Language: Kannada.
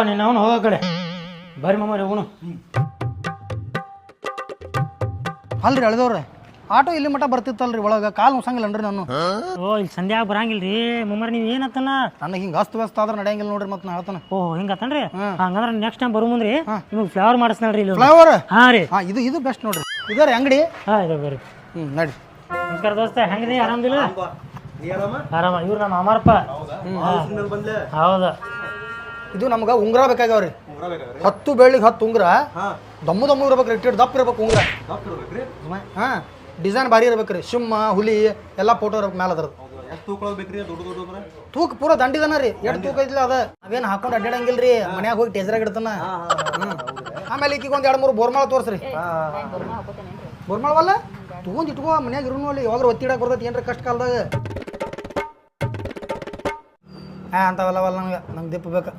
ನೀನು ಅವನು ಹೋಗೋ ಕಡೆ ಬರ್ರಿ ಮಾಮಾರಿ ಹೋಗೋಣ. ಅಲ್ರಿ ಅಳ್ದವ್ರೆ ಆಟೋ ಇಲ್ಲಿ ಮಟ್ಟ ಬರ್ತಿತ್ತಲ್ರಿ ಒಳಗೆ ಕಾಲು ಮುಸಂಗಿಲ್ಲನ್ರಿ ನಾನು. ಓ ಇಲ್ಲಿ ಸಂಧ್ಯಾಗ ಬರಂಗಿಲ್ರಿ ಮಾಮಾರಿ ನೀವು ಏನತ್ತನ ನನಗೆ ಹಿಂಗೆ ಅಸ್ತ ವ್ಯಸ್ತ ಆದ್ರೆ ನಡೆಯಂಗಿಲ್ಲ ನೋಡ್ರಿ ಮತ್ತೆ ನಾ ಹೇಳ್ತಾನೆ. ಓ ಹಿಂಗತ್ತನ್ರಿ ಹಂಗಂದ್ರೆ ನೆಕ್ಸ್ಟ್ ಟೈಮ್ ಬರೋ ಮುಂದ್ರಿ ನಿಮಗೆ ಫ್ಲೇವರ್ ಮಾಡಿಸ್ನಲ್ರಿ ಇಲ್ಲಿ ಫ್ಲೇವರ್ ಹಾಂ ರೀ ಇದು ಬೆಸ್ಟ್ ನೋಡ್ರಿ. ಇದರ ಅಂಗಡಿ ಹಾಂ ಇದೆ ಬರ್ರಿ. ನಡಿ. ನಮಸ್ಕಾರ ದೋಸ್ತ ಹೆಂಗದಿ ಆರಾಮದಿಲ್ಲ? ಆರಾಮ ಇವ್ರು ನಮ್ಮ ಅಮರಪ್ಪ. ಹೌದಾ ಇದು ನಮ್ಗೆ ಉಂಗ್ರ ಬೇಕಾಗ್ಯಾವ್ರಿ 10 ಬೆಳ್ಳಿಗೆ 10 ಉಂಗ್ರ ದಮ್ಮು ಇರ್ಬೇಕು ರೇಟ್ ದಪ್ಪ ಇರ್ಬೇಕು ಉಂಗ್ರ. ಹಾಂ ಡಿಸೈನ್ ಭಾರಿ ಇರ್ಬೇಕ್ರಿ ಸಿಂಹ ಹುಲಿ ಎಲ್ಲ ಫೋಟೋ ಇರ್ಬೇಕು ಮೇಲೆ ಅದ್ರದ್ದು. ತೂಕ ಪೂರ ದಂಡಿದನ ರೀ ಎಷ್ಟು ತೂಕ ಐತಿಲ್ಲ ಅದ ಅವೇನು ಹಾಕೊಂಡು ಅಡ್ಡಾಡಂಗಿಲ್ರಿ ಮನ್ಯಾಗ ಹೋಗಿ ಟೇಜರಾಗ ಇಡ್ತಾನ. ಆಮೇಲೆ ಈಕಿಗೆ ಒಂದು 2-3 ಬೋರ್ಮಾಳ ತೋರಿಸ್ರಿ. ಬೋರ್ಮಾಳವಲ್ಲ ತಗೊಂಡು ಇಟ್ಕೋ ಮನ್ಯಾಗ ಇರೋನು ಅಲ್ಲಿ ಯಾವಾಗ ಒತ್ತಿಡಕ್ಕೆ ಬರ್ತೈತಿ ಏನ್ರ ಕಷ್ಟ ಕಾಲದಾಗ. ಅಂತವಲ್ಲವಲ್ಲ ನಂಗೆ ದಿಪ್ಪ ಬೇಕು.